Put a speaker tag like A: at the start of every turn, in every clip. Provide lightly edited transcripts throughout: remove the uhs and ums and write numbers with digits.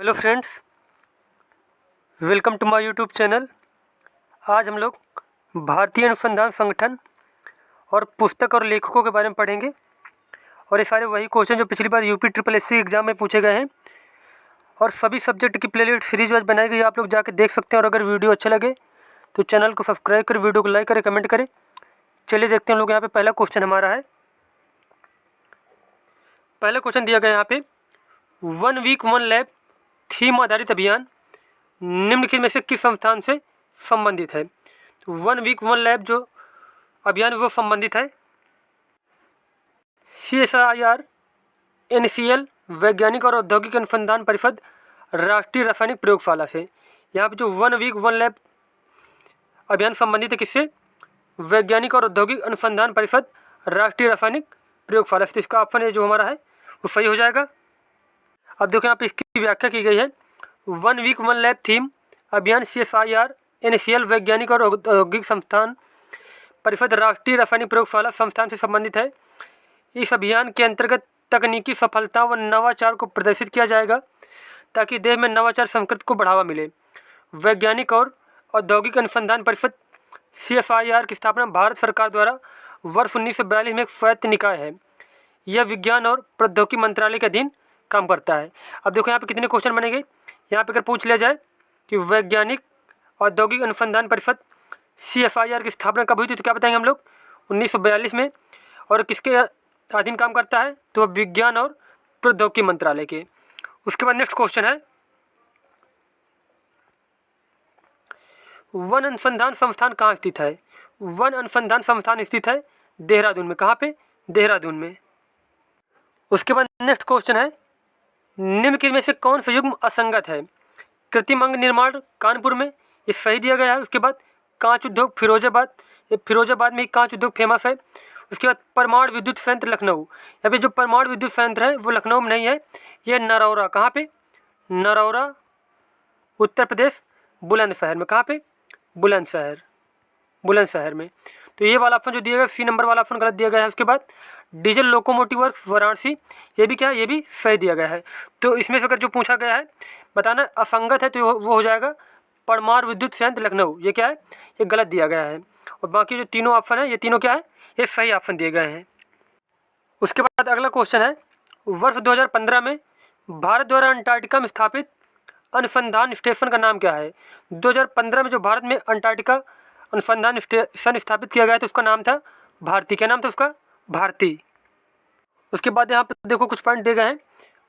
A: Hello friends, welcome to my YouTube channel. आज हम लोग भारतीय अनुसंधान संगठन और पुस्तक और लेखकों के बारे में पढ़ेंगे। और ये सारे वही क्वेश्चन जो पिछली बार यूपी ट्रिपल एससी एग्ज़ाम में पूछे गए हैं। और सभी सब्जेक्ट की प्लेलिस्ट सीरीज वाइज बनाई गई है, आप लोग जाकर देख सकते हैं। और अगर वीडियो अच्छा लगे तो चैनल को सब्सक्राइब करें, वीडियो को लाइक करें, कमेंट करें। चलिए देखते हैं हम लोग। यहाँ पे पहला क्वेश्चन हमारा है। पहला क्वेश्चन दिया गया यहाँ पे, 1 वीक 1 लैब थीम आधारित अभियान निम्नलिखित में से किस संस्थान से संबंधित है। तो 1 वीक 1 लैब जो अभियान वो संबंधित है CSIR NCL वैज्ञानिक और औद्योगिक अनुसंधान परिषद राष्ट्रीय रासायनिक प्रयोगशाला से। यहाँ पे जो 1 वीक 1 लैब अभियान संबंधित है किससे? वैज्ञानिक और औद्योगिक अनुसंधान परिषद राष्ट्रीय रासायनिक प्रयोगशाला से। इसका ऑप्शन ए जो हमारा है वो सही हो जाएगा। अब देखो यहाँ पे इसकी व्याख्या की गई है। 1 वीक 1 लैब थीम अभियान CSIR NCL वैज्ञानिक और औद्योगिक संस्थान परिषद राष्ट्रीय रासायनिक प्रयोगशाला संस्थान से संबंधित है। इस अभियान के अंतर्गत तकनीकी सफलता व नवाचार को प्रदर्शित किया जाएगा ताकि देश में नवाचार संस्कृति को बढ़ावा मिले। वैज्ञानिक और औद्योगिक अनुसंधान परिषद CSIR की स्थापना भारत सरकार द्वारा वर्ष 1942 में एक स्वायत्त निकाय है। यह विज्ञान और प्रौद्योगिकी मंत्रालय के अधीन काम करता है। अब देखो यहाँ पे कितने क्वेश्चन बनेंगे। यहाँ पे अगर पूछ लिया जाए कि वैज्ञानिक औद्योगिक अनुसंधान परिषद CSIR की स्थापना कब हुई थी, तो क्या बताएंगे हम लोग? 1942 में। और किसके अधीन काम करता है? तो विज्ञान और प्रौद्योगिकी मंत्रालय के। उसके बाद नेक्स्ट क्वेश्चन है, वन अनुसंधान संस्थान कहाँ स्थित है? वन अनुसंधान संस्थान स्थित है देहरादून में। कहाँ पे? देहरादून में। उसके बाद नेक्स्ट क्वेश्चन है, निम्नलिखित में से कौन सा युग्म असंगत है? कृत्रिम अंग निर्माण कानपुर में, ये सही दिया गया है। उसके बाद कांच उद्योग फिरोजाबाद, ये फिरोजाबाद में ही कांच उद्योग फेमस है। उसके बाद परमाणु विद्युत संयंत्र लखनऊ, यहाँ पे जो परमाणु विद्युत संयंत्र है वो लखनऊ में नहीं है, ये नरौरा। कहाँ पे? नरौरा उत्तर प्रदेश बुलंदशहर में। कहाँ पे? बुलंदशहर में। तो ये वाला ऑप्शन जो दिया गया सी नंबर वाला ऑप्शन गलत दिया गया है। उसके बाद डीजल लोकोमोटिव वर्क्स वाराणसी, ये भी क्या है? ये भी सही दिया गया है। तो इसमें से अगर जो पूछा गया है बताना असंगत है तो वो हो जाएगा परमाणु विद्युत संयंत्र लखनऊ। ये क्या है? ये गलत दिया गया है। और बाकी जो तीनों ऑप्शन है ये तीनों क्या है? ये सही ऑप्शन दिए गए हैं। उसके बाद अगला क्वेश्चन है, वर्ष 2015 में भारत द्वारा अंटार्कटिका में स्थापित अनुसंधान स्टेशन का नाम क्या है? 2015 में जो भारत में अंटार्कटिका अनुसंधान स्टेशन स्थापित किया गया था उसका नाम था भारती। क्या नाम था उसका? भारती। उसके बाद यहाँ पर देखो कुछ पॉइंट दिए गए हैं।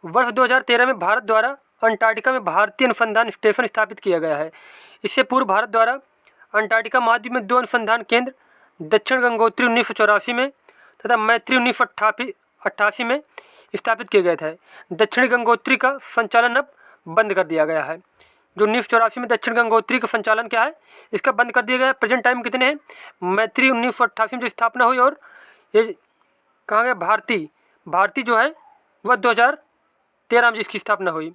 A: वर्ष 2013 में भारत द्वारा अंटार्कटिका में भारतीय अनुसंधान स्टेशन स्थापित किया गया है। इससे पूर्व भारत द्वारा अंटार्कटिका महाद्वीप में 2 अनुसंधान केंद्र दक्षिण गंगोत्री 1984 में तथा मैत्री 1988 में स्थापित किए गए थे। दक्षिण गंगोत्री का संचालन अब बंद कर दिया गया है। जो 1984 में दक्षिण गंगोत्री का संचालन क्या है, इसका बंद कर दिया गया है। प्रेजेंट टाइम कितने हैं? मैत्री 1988 में जो स्थापना हुई, और ये कहाँ गया? भारती जो है वह 2013 में जिसकी स्थापना हुई।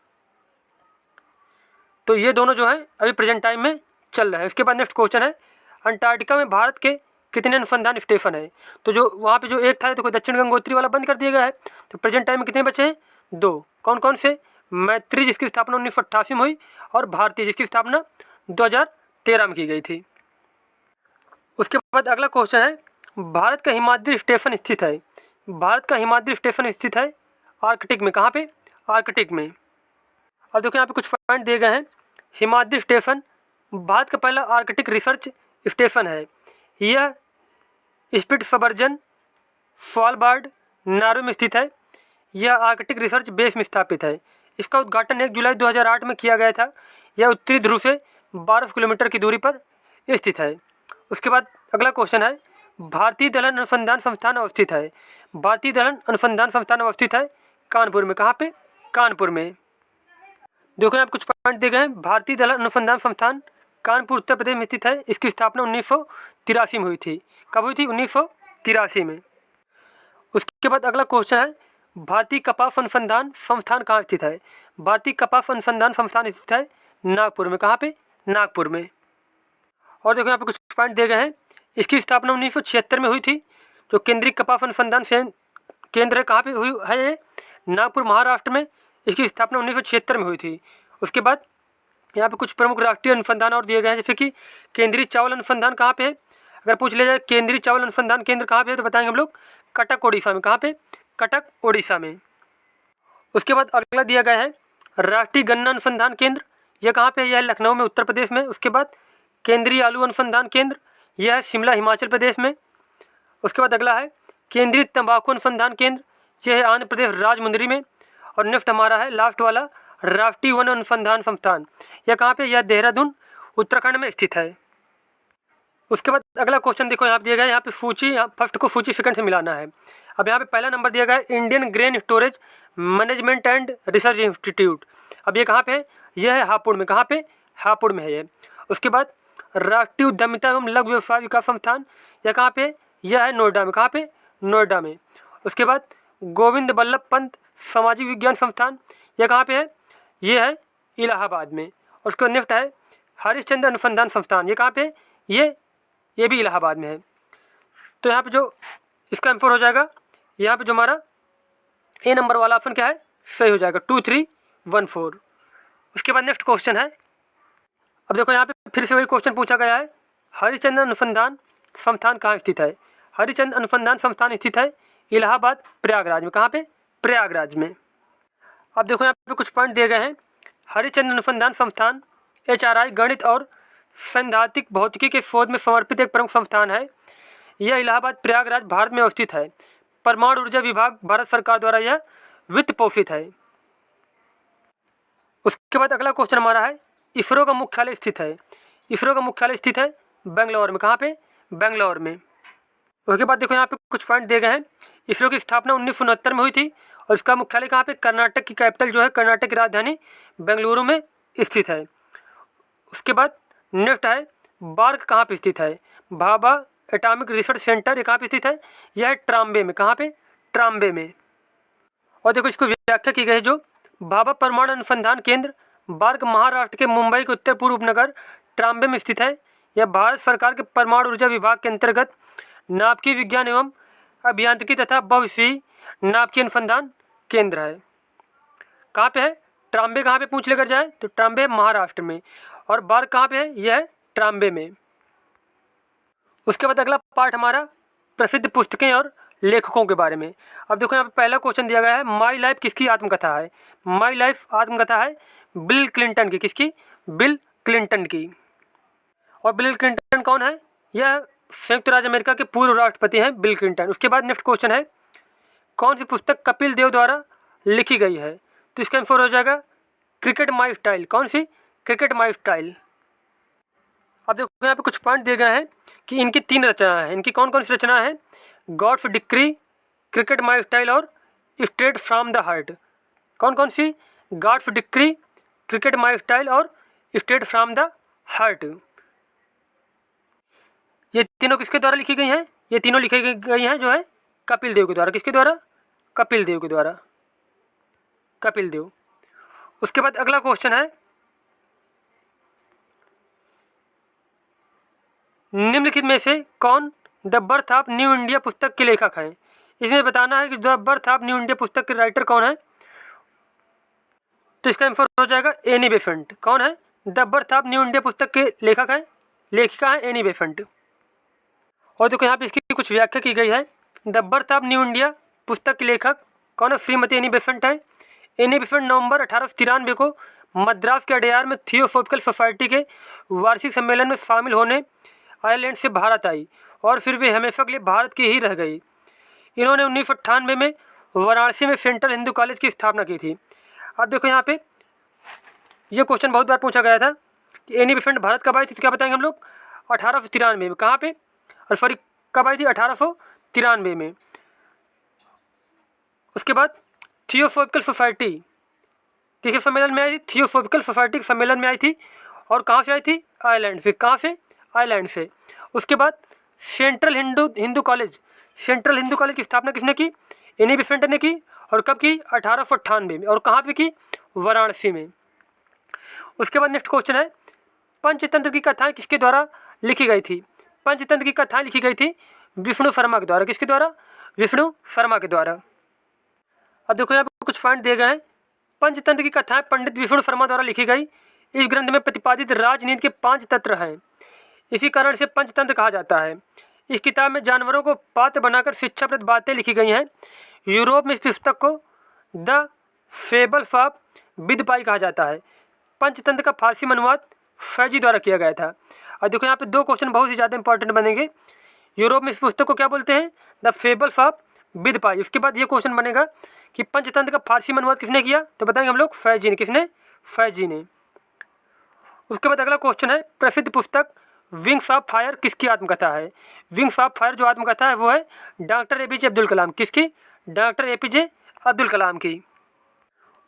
A: तो ये दोनों जो है अभी प्रेजेंट टाइम में चल रहा है। उसके बाद नेक्स्ट क्वेश्चन है, अंटार्कटिका में भारत के कितने अनुसंधान स्टेशन है? तो जो वहाँ पे जो एक था तो दक्षिण गंगोत्री वाला बंद कर दिया गया है। तो प्रेजेंट टाइम में कितने बचे हैं? 2। कौन कौन से? मैत्री जिसकी स्थापना 1988 में हुई, और भारतीय जिसकी स्थापना 2013 में की गई थी। उसके बाद अगला क्वेश्चन है, भारत का हिमाद्री स्टेशन स्थित है। भारत का हिमाद्री स्टेशन स्थित है आर्कटिक में। कहाँ पे? आर्कटिक में। अब देखो यहाँ पे कुछ पॉइंट दिए गए हैं। हिमाद्री स्टेशन भारत का पहला आर्कटिक रिसर्च स्टेशन है। यह स्पिट्सबर्जन स्वालबार्ड नॉर्वे में स्थित है। यह आर्कटिक रिसर्च बेस में स्थापित है। इसका उद्घाटन 1 जुलाई 2008 में किया गया था। यह उत्तरी ध्रुव से 12 किलोमीटर की दूरी पर स्थित है। उसके बाद अगला क्वेश्चन है, भारतीय दलहन अनुसंधान संस्थान अवस्थित है। भारतीय दलहन अनुसंधान संस्थान अवस्थित है कानपुर में। कहाँ पे? कानपुर में। देखो यहाँ कुछ पॉइंट दिए गए हैं। भारतीय दलहन अनुसंधान संस्थान कानपुर उत्तर प्रदेश में स्थित है। इसकी स्थापना 1983 में हुई थी। कब हुई थी? 1983 में। उसके बाद अगला क्वेश्चन है, भारतीय कपास अनुसंधान संस्थान कहाँ स्थित है? भारतीय कपास अनुसंधान संस्थान स्थित है नागपुर में। कहाँ पे? नागपुर में। और देखो यहाँ पे कुछ पॉइंट दिए गए हैं। इसकी स्थापना 1976 में हुई थी। जो केंद्रीय कपास अनुसंधान केंद्र है कहाँ पे हुई है? नागपुर महाराष्ट्र में। इसकी स्थापना 1976 में हुई थी। उसके बाद यहाँ पे कुछ प्रमुख राष्ट्रीय अनुसंधान और दिए गए हैं, जैसे कि केंद्रीय चावल अनुसंधान कहाँ पे है। अगर पूछ लिया जाए केंद्रीय चावल अनुसंधान केंद्र कहाँ पे है तो बताएंगे हम लोग कटक उड़ीसा में। कहाँ पे? कटक उड़ीसा में। उसके बाद अगला दिया गया है राष्ट्रीय गन्ना अनुसंधान केंद्र, यह कहाँ पे है? यह है लखनऊ में, उत्तर प्रदेश में। उसके बाद केंद्रीय आलू अनुसंधान केंद्र, यह है शिमला, हिमाचल प्रदेश में। उसके बाद अगला है केंद्रीय तंबाकू अनुसंधान केंद्र, यह है आंध्र प्रदेश, राजमुंदरी में। और नेक्स्ट हमारा है लास्ट वाला राष्ट्रीय वन अनुसंधान संस्थान, यह कहाँ पे? यह देहरादून, उत्तराखंड में स्थित है। उसके बाद अगला क्वेश्चन देखो यहाँ पे दिया गया है, यहाँ पे सूची, यहाँ फर्स्ट को सूची सेकंड से मिलाना है। अब यहाँ पे पहला नंबर दिया गया है Indian grain storage management and research institute. अब ये कहाँ पे है? यह है हापुड़ में। कहाँ पे? हापुड़ में है ये। उसके बाद राष्ट्रीय उद्यमिता एवं लघु व्यवसाय विकास संस्थान, यह कहाँ पे? यह है नोएडा में। कहाँ पे? नोएडा में। उसके बाद गोविंद बल्लभ पंत सामाजिक विज्ञान संस्थान, यह कहाँ पे है? ये है इलाहाबाद में। और उसके बाद नेक्स्ट है हरिश्चंद्र अनुसंधान संस्थान, ये कहाँ पे? ये भी इलाहाबाद में है। तो यहाँ पे जो इसका आंसर हो जाएगा, यहाँ पे जो हमारा ए नंबर वाला ऑप्शन क्या है? सही हो जाएगा, 2314। उसके बाद नेक्स्ट क्वेश्चन है, अब देखो यहाँ पे फिर से वही क्वेश्चन पूछा गया है, हरिश्चंद्र अनुसंधान संस्थान कहाँ स्थित है? हरिश्चंद्र अनुसंधान संस्थान स्थित है इलाहाबाद, प्रयागराज में। कहाँ पे? प्रयागराज में। अब देखो यहाँ पे कुछ पॉइंट दिए गए हैं। हरिश्चंद्र अनुसंधान संस्थान HRI गणित और सैद्धांतिक भौतिकी के शोध में समर्पित एक प्रमुख संस्थान है। यह इलाहाबाद, प्रयागराज, भारत में अवस्थित है। परमाणु ऊर्जा विभाग भारत सरकार द्वारा यह वित्त पोषित है। उसके बाद अगला क्वेश्चन हमारा है इसरो का मुख्यालय स्थित है। इसरो का मुख्यालय स्थित है बेंगलोर में। कहाँ पे? बेंगलोर में। उसके बाद देखो यहाँ पे कुछ पॉइंट दिए गए हैं। इसरो की स्थापना 1969 में हुई थी और इसका मुख्यालय कहाँ पे? कर्नाटक की कैपिटल जो है, कर्नाटक की राजधानी बेंगलुरु में स्थित है। उसके बाद नेक्स्ट है बार्क कहाँ पे स्थित है? भाभा एटॉमिक रिसर्च सेंटर, ये कहाँ पे स्थित है? यह है ट्राम्बे में। कहाँ पे? ट्राम्बे में। और देखो इसको व्याख्या की गई है, जो भाभा परमाणु अनुसंधान केंद्र बार्क महाराष्ट्र के मुंबई के उत्तर पूर्व उपनगर ट्राम्बे में स्थित है। यह भारत सरकार के परमाणु ऊर्जा विभाग के अंतर्गत नाभिकीय विज्ञान एवं अभियांत्रिकी तथा बहुविषयी नाभिकीय अनुसंधान केंद्र है। कहाँ पे है? ट्राम्बे। कहाँ पे पूछ लेकर जाए तो ट्राम्बे महाराष्ट्र में। और बार्क कहाँ पे है? यह है ट्राम्बे में। उसके बाद अगला पार्ट हमारा प्रसिद्ध पुस्तकें और लेखकों के बारे में। अब देखो यहाँ पे पहला क्वेश्चन दिया गया है, माई लाइफ किसकी आत्मकथा है? माई लाइफ आत्मकथा है बिल क्लिंटन की। किसकी? बिल क्लिंटन की। और बिल क्लिंटन कौन है? यह संयुक्त राज्य अमेरिका के पूर्व राष्ट्रपति हैं बिल क्लिंटन। उसके बाद नेक्स्ट क्वेश्चन है, कौन सी पुस्तक कपिल देव द्वारा लिखी गई है? तो इसका आंसर हो जाएगा क्रिकेट माई स्टाइल। कौन सी? Cricket my style. अब देखो यहाँ पे कुछ पॉइंट दिए गए हैं कि इनकी 3 रचनाएं हैं। इनकी कौन कौन सी रचना है? God's decree, cricket my style और स्ट्रेट फ्रॉम द हार्ट। कौन कौन सी? God's decree, cricket my style और स्ट्रेट फ्रॉम द हार्ट। ये तीनों किसके द्वारा लिखी गई हैं? ये तीनों लिखी गई हैं जो है कपिल देव के द्वारा। किसके द्वारा? कपिल देव के द्वारा। कपिल देव। उसके बाद अगला क्वेश्चन है, निम्नलिखित में से कौन the birth of new India पुस्तक के लेखक हैं? इसमें बताना है कि the birth of new India पुस्तक के राइटर कौन है। तो इसका आंसर हो जाएगा एनी बेसेंट। कौन है? The birth of new India पुस्तक के लेखक हैं, लेखिका है एनी बेसेंट। और देखो यहाँ पे इसकी कुछ व्याख्या की गई है। The birth of new India पुस्तक के लेखक कौन है? श्रीमती एनी बेसेंट है। एनी बेसेंट नवंबर 1893 को मद्रास के अडयार में थियोसॉफिकल सोसाइटी के वार्षिक सम्मेलन में शामिल होने आयरलैंड से भारत आई और फिर वे हमेशा के लिए भारत की ही रह गई। इन्होंने 1998 में वाराणसी में सेंट्रल हिंदू कॉलेज की स्थापना की थी। अब देखो यहाँ पे ये क्वेश्चन बहुत बार पूछा गया था कि एनी बेसेंट भारत कब आई थी, तो क्या बताएंगे हम लोग? 1893 में। कहाँ पे? और सॉरी कब आई थी? 1893 में। उसके बाद थियोसॉफिकल सोसाइटी किसके सम्मेलन में आई थी? थियोसॉफिकल सोसाइटी के सम्मेलन में आई थी। और कहाँ से आई थी? आयरलैंड से। कहाँ से? आयरलैंड से। उसके बाद central Hindu college, central Hindu college की स्थापना किसने की? एनी बेसेंट ने की। और कब की? 1898 में। और कहाँ पे की? वाराणसी में। उसके बाद नेक्स्ट क्वेश्चन है, पंचतंत्र की कथाएं किसके द्वारा लिखी गई थी? पंचतंत्र की कथाएं लिखी गई थी विष्णु शर्मा के द्वारा। किसके द्वारा? विष्णु शर्मा के द्वारा। अब देखो यहाँ पे कुछ पॉइंट दिए गए हैं पंचतंत्र की कथाएं पंडित विष्णु शर्मा द्वारा लिखी गई। इस ग्रंथ में प्रतिपादित राजनीति के 5 तत्व हैं, इसी कारण से पंचतंत्र कहा जाता है। इस किताब में जानवरों को पात्र बनाकर शिक्षाप्रद बातें लिखी गई हैं। यूरोप में इस पुस्तक को द फेबल्स ऑफ विदपाई कहा जाता है। पंचतंत्र का फारसी में अनुवाद फैजी द्वारा किया गया था। और देखो यहाँ पे 2 क्वेश्चन बहुत ही ज़्यादा इंपॉर्टेंट बनेंगे। यूरोप में इस पुस्तक को क्या बोलते हैं? The fables of Bidpai. उसके बाद ये क्वेश्चन बनेगा कि पंचतंत्र का फारसी में अनुवाद किसने किया? तो बताएंगे हम लोग फैजी ने। किसने? फैजी ने। उसके बाद अगला क्वेश्चन है, प्रसिद्ध पुस्तक विंग्स ऑफ फायर किसकी आत्मकथा है? विंग्स ऑफ फायर जो आत्मकथा है वो है डॉक्टर एपीजे अब्दुल कलाम। किसकी? डॉक्टर एपीजे अब्दुल कलाम की।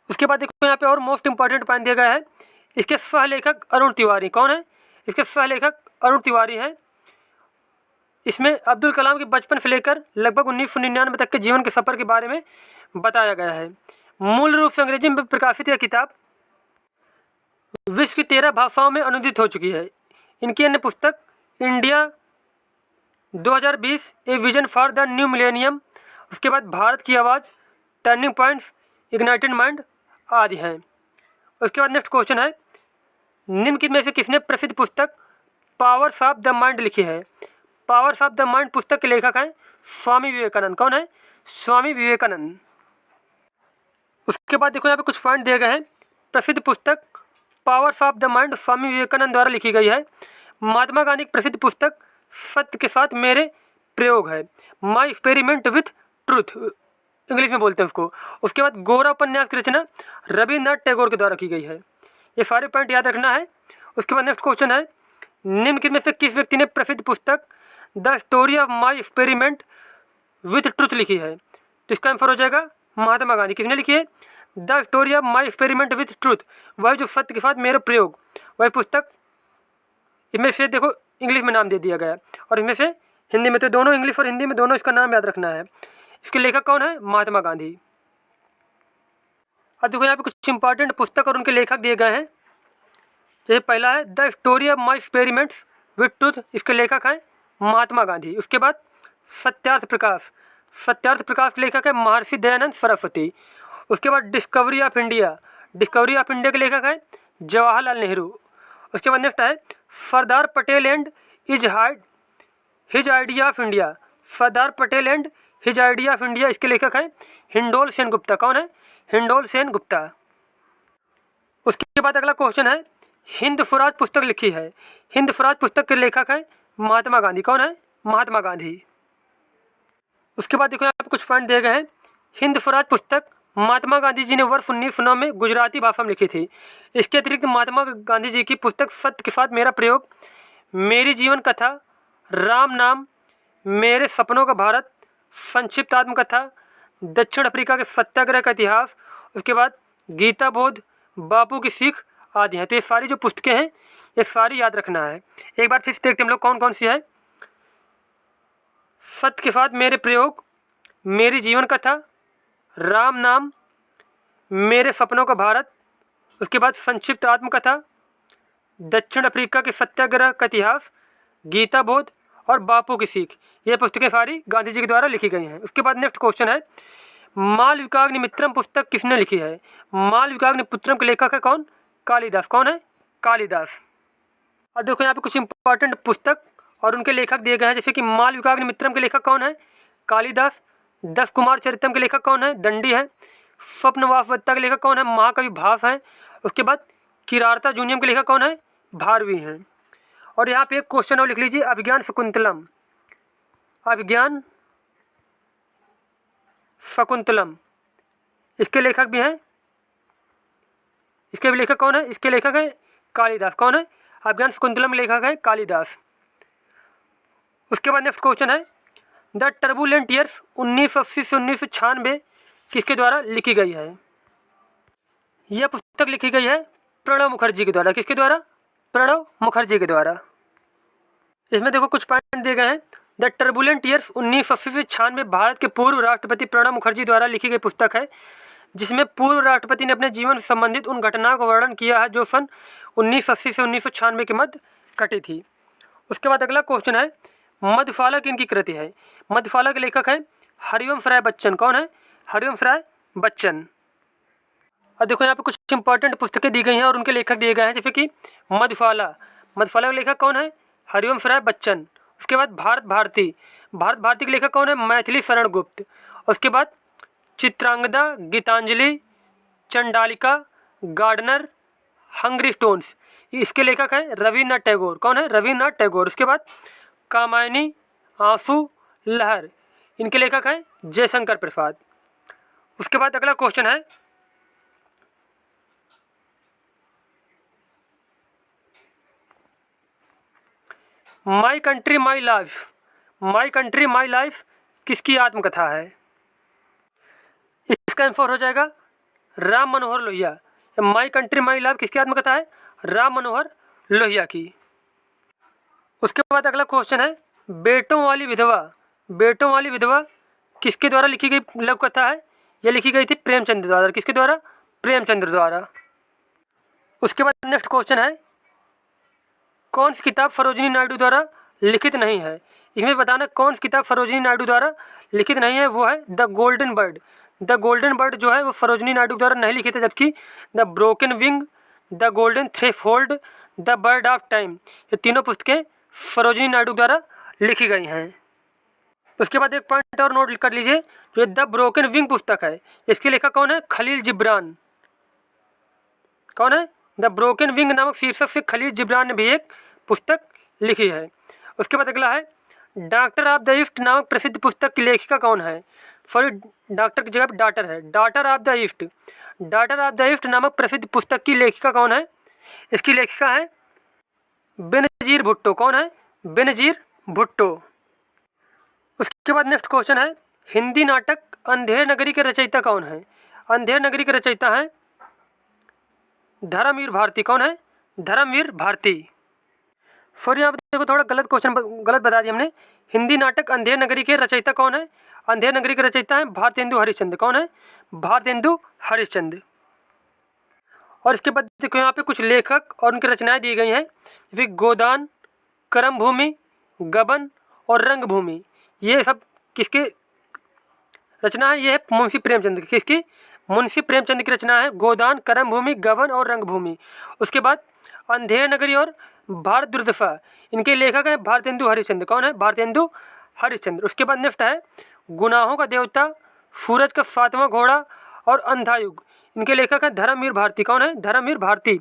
A: उसके बाद देखो यहाँ पे और मोस्ट इंपॉर्टेंट पॉइंट दिया गया है, इसके सहलेखक अरुण तिवारी। कौन है? इसके सहलेखक अरुण तिवारी हैं। इसमें अब्दुल कलाम के बचपन से लेकर लगभग 1999 तक के जीवन के सफ़र के बारे में बताया गया है। मूल रूप से अंग्रेजी में प्रकाशित यह किताब विश्व की 13 भाषाओं में अनुदित हो चुकी है। इनकी अन्य पुस्तक India 2020 a vision for the new millennium, उसके बाद भारत की आवाज़, टर्निंग पॉइंट्स, इग्नाइटेड माइंड आदि हैं। उसके बाद नेक्स्ट क्वेश्चन है, निम्नलिखित में से किसने प्रसिद्ध पुस्तक पावर्स ऑफ द माइंड लिखी है? पावर्स ऑफ द माइंड पुस्तक के लेखक हैं स्वामी विवेकानंद। कौन है? स्वामी विवेकानंद। उसके बाद देखो यहाँ पे कुछ पॉइंट दिए गए हैं। प्रसिद्ध पुस्तक powers of the mind Swami Vivekananda द्वारा लिखी गई है। महात्मा गांधी की प्रसिद्ध पुस्तक सत्य के साथ मेरे प्रयोग है, my experiment with truth, English में बोलते हैं उसको। उसके बाद गोरा उपन्यास की रचना रविन्द्रनाथ टैगोर के द्वारा की गई है। ये सारे पॉइंट याद रखना है। उसके बाद नेक्स्ट क्वेश्चन है, निम्नलिखित में से किस व्यक्ति ने प्रसिद्ध पुस्तक the story of my experiment with truth लिखी है? तो इसका आंसर हो जाएगा महात्मा गांधी। किसने लिखी है? The story of my experiment with truth, वह जो सत्य के साथ मेरे प्रयोग, वह पुस्तक। इसमें से देखो इंग्लिश में नाम दे दिया गया और इसमें से हिंदी में, तो दोनों इंग्लिश और हिंदी में दोनों इसका नाम याद रखना है। इसके लेखक कौन है? महात्मा गांधी। अब देखो यहाँ पे कुछ इंपॉर्टेंट पुस्तक और उनके लेखक दिए गए हैं। जैसे पहला है the story of my experiments with truth, इसके लेखक हैं महात्मा गांधी। उसके बाद सत्यार्थ प्रकाश, सत्यार्थ प्रकाश के लेखक है महर्षि दयानंद सरस्वती। उसके बाद discovery of India, discovery of India के लेखक हैं जवाहरलाल नेहरू। उसके बाद नेक्स्ट है Sardar Patel and his idea of India, Sardar Patel and his idea of India, इसके लेखक हैं हिंडोल सेन गुप्ता। कौन है? हिंडोल सेन गुप्ता। उसके बाद अगला क्वेश्चन है, हिंद स्वराज पुस्तक लिखी है, हिंद स्वराज पुस्तक के लेखक हैं महात्मा गांधी। कौन है? महात्मा गांधी। उसके बाद देखो यहाँ पे कुछ पॉइंट दिए गए हैं। हिंद स्वराज पुस्तक महात्मा गांधी जी ने वर्ष 1909 में गुजराती भाषा में लिखी थी। इसके अतिरिक्त महात्मा गांधी जी की पुस्तक सत्य के साथ मेरा प्रयोग, मेरी जीवन कथा, राम नाम, मेरे सपनों का भारत, संक्षिप्त आत्मकथा, दक्षिण अफ्रीका के सत्याग्रह का इतिहास, उसके बाद गीता बोध, बापू की सीख आदि हैं। तो ये सारी जो पुस्तकें हैं ये सारी याद रखना है। एक बार फिर से देखते हैं हम लोग कौन कौन सी है। सत्य के साथ मेरे प्रयोग, मेरी जीवन कथा, राम नाम, मेरे सपनों का भारत, उसके बाद संक्षिप्त आत्मकथा, दक्षिण अफ्रीका के सत्याग्रह का इतिहास, गीता बोध और बापू की सीख, ये पुस्तकें सारी गांधी जी के द्वारा लिखी गई हैं। उसके बाद नेक्स्ट क्वेश्चन है, मालविकाग्निमित्रम पुस्तक किसने लिखी है? मालविकाग्निमित्रम के लेखक है कौन? कालिदास। कौन है? कालिदास। अब देखो यहाँ पे कुछ इंपॉर्टेंट पुस्तक और उनके लेखक दिए गए हैं। जैसे कि मालविकाग्निमित्रम के लेखक कौन है? कालिदास। 10 कुमार चरितम के लेखक कौन है? दंडी है। स्वप्न वासवदत्ता के लेखक कौन है? महाकवि भास हैं। उसके बाद किरारता जूनियम के लेखक कौन है? भारवी हैं। और यहाँ पे एक क्वेश्चन और लिख लीजिए, अभिज्ञान शकुंतलम, अभिज्ञान शकुंतलम, इसके लेखक भी हैं। इसके भी लेखक कौन है? इसके लेखक है कालिदास। कौन है? अभिज्ञान शकुंतलम लेखक है कालिदास। उसके बाद नेक्स्ट क्वेश्चन है, द टर्बुलेंट ईयर्स 1980 से 1996 किसके द्वारा लिखी गई है? यह पुस्तक लिखी गई है प्रणब मुखर्जी के द्वारा। किसके द्वारा? प्रणब मुखर्जी के द्वारा। इसमें देखो कुछ पॉइंट दिए गए हैं। द टर्बुलेंट ईयर्स 1980 से 96 भारत के पूर्व राष्ट्रपति प्रणब मुखर्जी द्वारा लिखी गई पुस्तक है, जिसमें पूर्व राष्ट्रपति ने अपने जीवन से संबंधित उन घटनाओं का वर्णन किया है जो सन 1980 से 1996 के मध्य घटी थी। उसके बाद अगला क्वेश्चन है, मधुशाला किनकी कृति है? मधुशाला के लेखक हैं हरिवंश राय बच्चन। कौन है? हरिवंश राय बच्चन। अब देखो यहाँ पे कुछ इंपॉर्टेंट पुस्तकें दी गई हैं और उनके लेखक दिए गए हैं, जैसे कि मधुशाला। मधुशाला का लेखक कौन है? हरिवंश राय बच्चन। उसके बाद भारत भारती। भारत भारती के लेखक कौन है? मैथिली शरण गुप्त। उसके बाद Chitrangada, Gitanjali, Chandalika, gardener, hungry stones, इसके लेखक है रविन्द्रनाथ टैगोर। कौन है? रविन्द्रनाथ टैगोर। उसके बाद कामायनी, आंसू, लहर, इनके लेखक हैं जयशंकर प्रसाद। उसके बाद अगला क्वेश्चन है, my country my life. My country my life किसकी आत्मकथा है? इसका आंसर हो जाएगा Ram Manohar Lohia. My country my life किसकी आत्मकथा है? राम मनोहर लोहिया की। उसके बाद अगला क्वेश्चन है, बेटों वाली विधवा। बेटों वाली विधवा किसके द्वारा लिखी गई लघु कथा है? यह लिखी गई थी प्रेमचंद द्वारा। किसके द्वारा? प्रेमचंद्र द्वारा। उसके बाद नेक्स्ट क्वेश्चन है, कौन सी किताब सरोजिनी नायडू द्वारा लिखित नहीं है? इसमें बताना कौन सी किताब सरोजिनी नायडू द्वारा लिखित नहीं है। वो है the golden bird. The golden bird जो है वो सरोजिनी नायडू द्वारा नहीं लिखित है, जबकि the broken wing, the golden threshold, the bird of time, ये तीनों पुस्तकें सरोजिनी नायडू द्वारा लिखी गई हैं। उसके बाद एक पॉइंट और नोट कर लीजिए, जो द ब्रोकन विंग पुस्तक है, इसके लेखक कौन है? खलील जिब्रान। कौन है? द ब्रोकन विंग नामक शीर्षक से खलील जिब्रान ने भी एक पुस्तक लिखी है। उसके बाद अगला है, डॉक्टर ऑफ द ईस्ट नामक प्रसिद्ध पुस्तक की लेखिका कौन है? सॉरी, डॉक्टर की जगह पर डॉटर है। Daughter of the east. Daughter of the east नामक प्रसिद्ध पुस्तक की लेखिका कौन है? इसकी लेखिका है बेनजीर भुट्टो। कौन है? बेनजीर भुट्टो। उसके बाद नेक्स्ट क्वेश्चन है, हिंदी नाटक अंधेर नगरी के रचयिता कौन है? अंधेर नगरी के रचयिता हैं धर्मवीर भारती। कौन है? धर्मवीर भारती। सॉरी, यहाँ पे देखो थोड़ा गलत क्वेश्चन, गलत बता दिया हमने। हिंदी नाटक अंधेर नगरी के रचयिता कौन है? अंधेर नगरी के रचयिता हैं भारतेंदु हरिश्चंद्र। कौन है? भारतेंदु हरिश्चंद्र। और इसके बाद देखो यहाँ पे कुछ लेखक और उनकी रचनाएं दी गई हैं, जैसे गोदान, करम भूमि, गबन और रंगभूमि। ये सब किसके रचना है? ये है मुंशी प्रेमचंद की। किसकी? मुंशी प्रेमचंद की रचना है गोदान, करम भूमि, गबन और रंगभूमि। उसके बाद अंधेर नगरी और भारत दुर्दशा, इनके लेखक हैं भारतेंदु हरिश्चंद्र। कौन है? भारतेंदु हरिश्चंद्र। उसके बाद नेक्स्ट है, गुनाहों का देवता, सूरज का सातवां घोड़ा और अंधायुग, इनके लेखक हैं धर्मवीर भारती। कौन है? धर्मवीर भारती।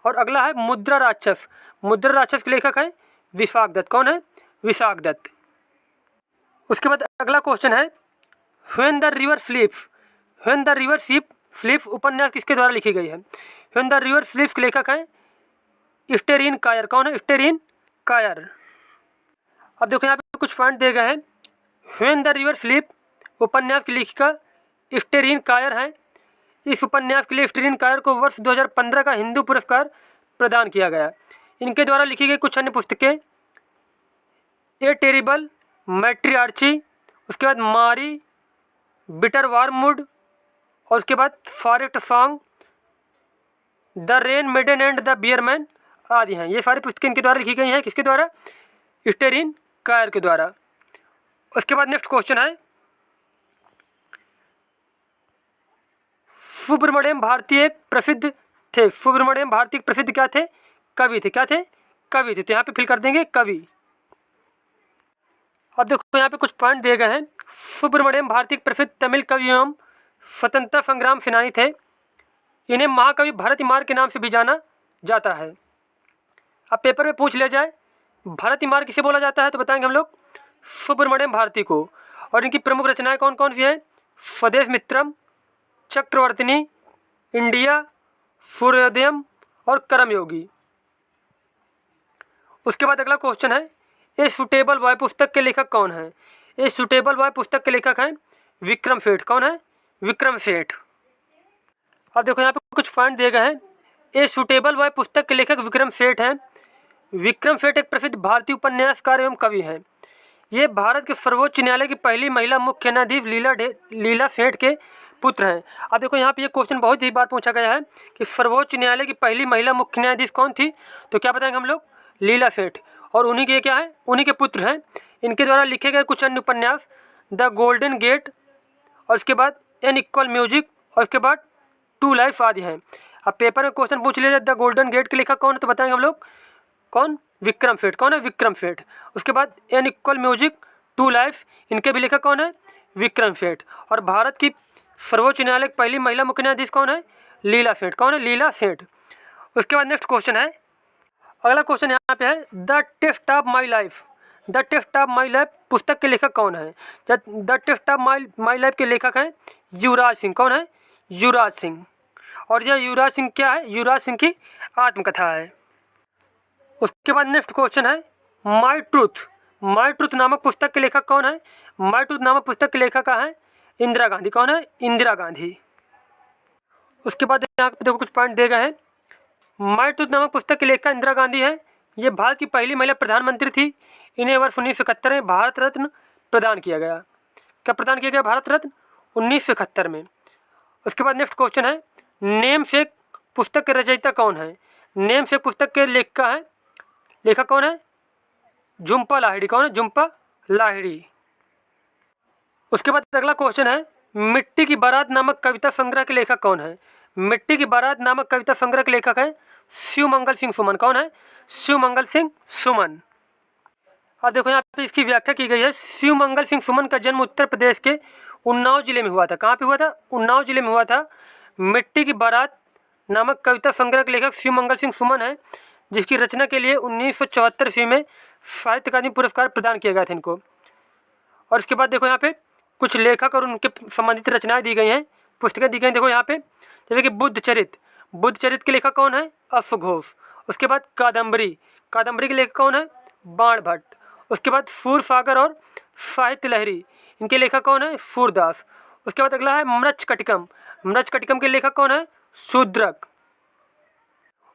A: और अगला है मुद्रा राक्षस। मुद्रा राक्षस के लेखक हैं विशाख दत्त। कौन है? विशाख दत्त। उसके बाद अगला क्वेश्चन है, when the river स्लीप्स। When the river स्लीप्स उपन्यास किसके द्वारा लिखी गई है? व्हेन द रिवर स्लीप्स के लेखक हैं स्टेरीन कायर। कौन है? स्टेरीन कायर। अब देखो यहाँ पे कुछ पॉइंट दिए गए हैं। व्हेन द रिवर स्लीप उपन्यास की लेखिका स्टेरीन कायर हैं। इस उपन्यास के लिए स्टेरीन कायर को वर्ष 2015 का हिंदू पुरस्कार प्रदान किया गया। इनके द्वारा लिखी गई कुछ अन्य पुस्तकें, ए टेरिबल, मैट्रियार्ची, उसके बाद मारी, बिटर वार्मवुड, और उसके बाद forest song, the rain maiden and the bearman आदि हैं। ये सारी पुस्तकें इनके द्वारा लिखी गई हैं। किसके द्वारा? स्टेरीन कायर के द्वारा। उसके बाद नेक्स्ट क्वेश्चन है, सुब्रमण्यम भारती एक प्रसिद्ध थे। सुब्रमण्यम भारती एक प्रसिद्ध क्या थे? कवि थे। क्या थे? कवि थे। तो यहाँ पे फिल कर देंगे कवि। अब देखो यहाँ पे कुछ पॉइंट दिए गए हैं। सुब्रमण्यम भारती एक प्रसिद्ध तमिल कवि एवं स्वतंत्रता संग्राम सेनानी थे। इन्हें महाकवि भरतकुमार के नाम से भी जाना जाता है। अब पेपर में पूछ लिया जाए भरतकुमार किसे बोला जाता है, तो बताएंगे हम लोग सुब्रमण्यम भारती को। और इनकी प्रमुख रचनाएं कौन कौन सी हैं? स्वदेश मित्रम, चक्रवर्तिनी, इंडिया, सूर्योदयम और कर्मयोगी। उसके बाद अगला क्वेश्चन है, ए सुटेबल बॉय पुस्तक के लेखक कौन है? ए सुटेबल बॉय पुस्तक के लेखक हैं विक्रम सेठ। कौन है? विक्रम सेठ। अब देखो यहाँ पे कुछ पॉइंट दिए गए हैं। ए सुटेबल बॉय पुस्तक के लेखक विक्रम सेठ हैं। विक्रम सेठ एक प्रसिद्ध भारतीय उपन्यासकार एवं कवि हैं। ये भारत के सर्वोच्च न्यायालय की पहली महिला मुख्य न्यायाधीश लीला सेठ के पुत्र हैं। अब देखो यहाँ पे ये क्वेश्चन बहुत ही बार पूछा गया है कि सर्वोच्च न्यायालय की पहली महिला मुख्य न्यायाधीश कौन थी, तो क्या बताएंगे हम लोग? लीला सेठ। और उन्हीं के क्या है? उन्हीं के पुत्र हैं। इनके द्वारा लिखे गए कुछ अन्य उपन्यास, द गोल्डन गेट, और उसके बाद एन इक्वल म्यूजिक, और उसके बाद टू लाइफ आदि हैं। अब पेपर में क्वेश्चन पूछ लिया द गोल्डन गेट के लेखक कौन है, तो बताएंगे हम लोग कौन, विक्रम सेठ। कौन है, विक्रम सेठ। उसके बाद an equal music, two life, इनके भी लेखक कौन है, विक्रम सेठ। और भारत की सर्वोच्च न्यायालय की पहली महिला मुख्य न्यायाधीश कौन है, लीला सेठ। कौन है, लीला सेठ। उसके बाद नेक्स्ट क्वेश्चन है, अगला क्वेश्चन यहाँ पे है the test of my life. The test of my life पुस्तक के लेखक कौन है। The test of my life के लेखक हैं युवराज सिंह। कौन है, युवराज सिंह। और यह युवराज सिंह क्या है, युवराज सिंह की आत्मकथा है। उसके बाद नेक्स्ट क्वेश्चन है माई ट्रूथ। माई ट्रूथ नामक पुस्तक के लेखक कौन है। माई ट्रूथ नामक पुस्तक के लेखक है इंदिरा गांधी। कौन है, इंदिरा गांधी। उसके बाद यहाँ पे देखो कुछ पॉइंट दिए गए हैं। माई ट्रूथ नामक पुस्तक की लेखिका इंदिरा गांधी है। ये भारत की पहली महिला प्रधानमंत्री थी। इन्हें वर्ष 1971 में भारत रत्न प्रदान किया गया। क्या प्रदान किया गया, भारत रत्न, 1971 में। उसके बाद नेक्स्ट क्वेश्चन है नेम सेक पुस्तक के रचयिता कौन है। नेम सेक पुस्तक के लेखिका है, लेखक कौन है, झुम्पा लाहिड़ी। कौन है, झुम्पा लाहिड़ी। उसके बाद अगला क्वेश्चन है मिट्टी की बारात नामक कविता संग्रह के लेखक कौन है। मिट्टी की बारात नामक कविता संग्रह के लेखक है शिवमंगल सिंह सुमन। कौन है, शिवमंगल सिंह सुमन। अब देखो यहाँ पे इसकी व्याख्या की गई है। शिवमंगल सिंह सुमन का जन्म उत्तर प्रदेश के उन्नाव जिले में हुआ था। कहाँ पे हुआ था, उन्नाव जिले में हुआ था। मिट्टी की बारात नामक कविता संग्रह के लेखक शिवमंगल सिंह सुमन है, जिसकी रचना के लिए 1974 ईस्वी में साहित्य अकादमी पुरस्कार प्रदान किया गया था इनको। और इसके बाद देखो यहाँ पे कुछ लेखक और उनके संबंधित रचनाएं दी गई हैं, पुस्तकें दी गई। देखो यहाँ पे जैसे कि बुद्ध चरित, बुद्ध चरित के लेखक कौन है, अश्वघोष। उसके बाद कादम्बरी, कादम्बरी के लेखक कौन है, बाण भट्ट। उसके बाद सूरसागर और साहित्य लहरी, इनके लेखक कौन है, सूरदास। उसके बाद अगला है मृच्छकटिकम, मृच्छकटिकम के लेखक कौन है, शूद्रक।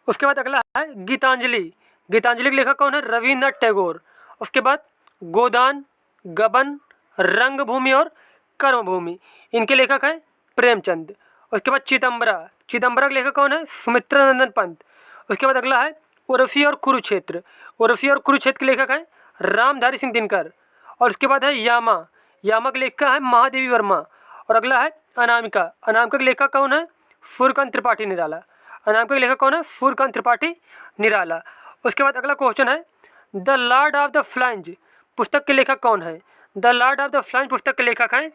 A: उसके बाद अगला है गीतांजलि, गीतांजलि के लेखक कौन है, रविन्द्रनाथ टैगोर। उसके बाद गोदान, गबन, रंगभूमि और कर्मभूमि, इनके लेखक हैं प्रेमचंद। उसके बाद चिदम्बरा, चिदम्बरा के लेखक कौन है, सुमित्रा नंदन पंत। उसके बाद अगला है उर्वशी और कुरुक्षेत्र, उर्वशी और कुरुक्षेत्र के लेखक हैं रामधारी सिंह दिनकर। और उसके बाद है यामा, यामा के लेखक है महादेवी वर्मा। और अगला है अनामिका, अनामिका के लेखक कौन है, सूर्यकांत त्रिपाठी निराला। अनामिका के लेखक कौन है, सूर्यकांत त्रिपाठी निराला। उसके बाद अगला क्वेश्चन है द लॉर्ड ऑफ द फ्लाइंज पुस्तक के लेखक कौन है। द लॉर्ड ऑफ द फ्लाइंज पुस्तक के लेखक हैं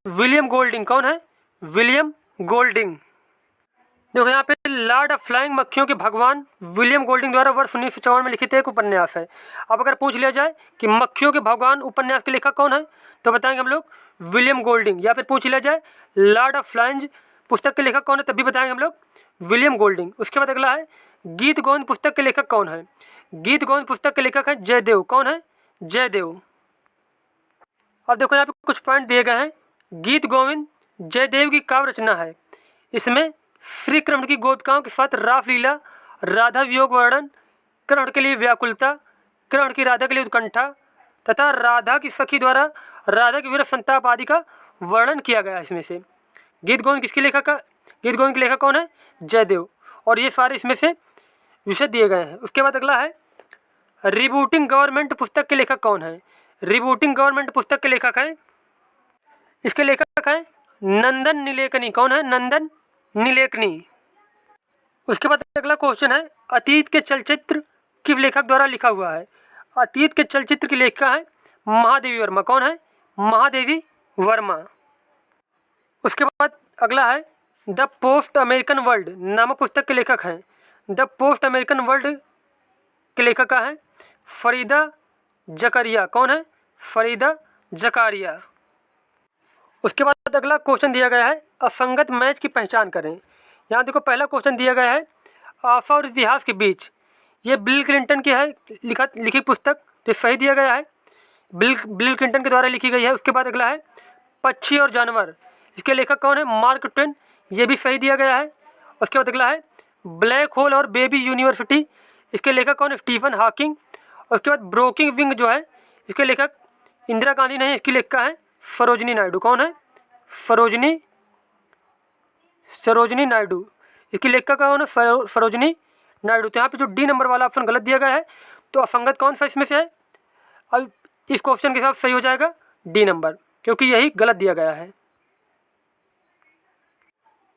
A: विलियम गोल्डिंग। कौन है, विलियम गोल्डिंग। देखो यहाँ पे लॉर्ड ऑफ फ्लाइंग मक्खियों के भगवान विलियम गोल्डिंग द्वारा वर्ष 1954 में लिखित एक उपन्यास है। अब अगर पूछ लिया जाए कि मक्खियों के भगवान उपन्यास के लेखक कौन है, तो बताएंगे हम लोग विलियम गोल्डिंग। या फिर पूछ लिया जाए लॉर्ड ऑफ फ्लाइंज पुस्तक के लेखक कौन है, तब भी बताएंगे हम लोग विलियम गोल्डिंग। उसके बाद अगला है गीत गोविंद पुस्तक के लेखक कौन है। गीत गोविंद पुस्तक के लेखक है जयदेव। कौन है, जयदेव। अब देखो यहाँ पे कुछ पॉइंट दिए गए हैं। गीत गोविंद जयदेव की काव्य रचना है। इसमें श्री कृष्ण की गोपिकाओं के साथ रासलीला, राधा वियोग वर्णन, कृष्ण के लिए व्याकुलता, कृष्ण की राधा के लिए उत्कंठा तथा राधा की सखी द्वारा राधा के विरह संताप आदि का वर्णन किया गया है। इसमें से गीत गोविंद किसके लेखक का, गीत गोविंद के लेखक कौन है, जयदेव। और ये सारे इसमें से विषय दिए गए हैं। उसके बाद अगला है रिबूटिंग गवर्नमेंट पुस्तक के लेखक कौन है। रिबूटिंग गवर्नमेंट पुस्तक के लेखक हैं, इसके लेखक हैं नंदन नीलेकनी। कौन है, नंदन नीलेकनी। उसके बाद अगला क्वेश्चन है अतीत के चलचित्र किस लेखक द्वारा लिखा हुआ है। अतीत के चलचित्र की लेखिका है महादेवी वर्मा। कौन है, महादेवी वर्मा। उसके बाद अगला है द पोस्ट अमेरिकन वर्ल्ड नामक पुस्तक के लेखक हैं। द पोस्ट अमेरिकन वर्ल्ड के लेखक हैं फरीदा जकारिया। कौन है, फरीदा जकारिया। उसके बाद अगला क्वेश्चन दिया गया है असंगत मैच की पहचान करें। यहाँ देखो पहला क्वेश्चन दिया गया है आशा और इतिहास के बीच। ये बिल क्लिंटन की है लिखी पुस्तक, तो सही दिया गया है, बिल क्लिंटन के द्वारा लिखी गई है। उसके बाद अगला है पक्षी और जानवर, इसके लेखक कौन है, मार्क ट्वेन। ये भी सही दिया गया है। उसके बाद अगला है ब्लैक होल और बेबी यूनिवर्सिटी, इसके लेखक कौन है, स्टीफन हॉकिंग। उसके बाद ब्रोकिंग विंग जो है, इसके लेखक इंदिरा गांधी नहीं, इसकी लेखिका है सरोजनी नायडू। कौन है, सरोजनी नायडू। इसकी लेखिका कौन है, सरोजनी नायडू। तो यहाँ पे जो डी नंबर वाला ऑप्शन गलत दिया गया है, तो असंगत कौन सा इसमें से है। अब इस क्वेश्चन के हिसाब से सही हो जाएगा डी नंबर, क्योंकि यही गलत दिया गया है।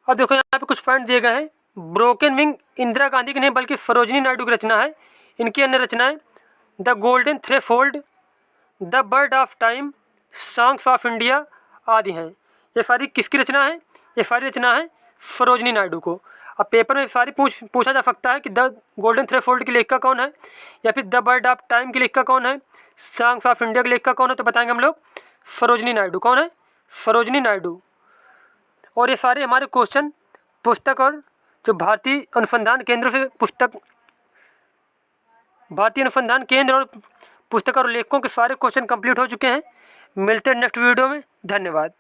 A: अब देखो यहाँ पे कुछ पॉइंट दिए गए हैं। ब्रोकन विंग इंदिरा गांधी की नहीं बल्कि सरोजिनी नायडू की रचना है। इनकी अन्य रचनाएं the golden threshold, the bird of time, songs of India आदि हैं। ये सारी किसकी रचना है? ये सारी रचना है सरोजिनी नायडू को। अब पेपर में सारी पूछा जा सकता है कि द गोल्डन थ्रेफोल्ड की लेखिका कौन है, या फिर द बर्ड ऑफ टाइम की लेखिका कौन है, सॉन्ग्स ऑफ इंडिया की लेखिका कौन है, तो बताएंगे हम लोग सरोजिनी नायडू। कौन है? सरोजिनी नायडू। और ये सारे हमारे क्वेश्चन पुस्तक और जो भारतीय अनुसंधान केंद्र से पुस्तक, भारतीय अनुसंधान केंद्र और पुस्तक और लेखकों के सारे क्वेश्चन कंप्लीट हो चुके हैं। मिलते हैं नेक्स्ट वीडियो में। धन्यवाद।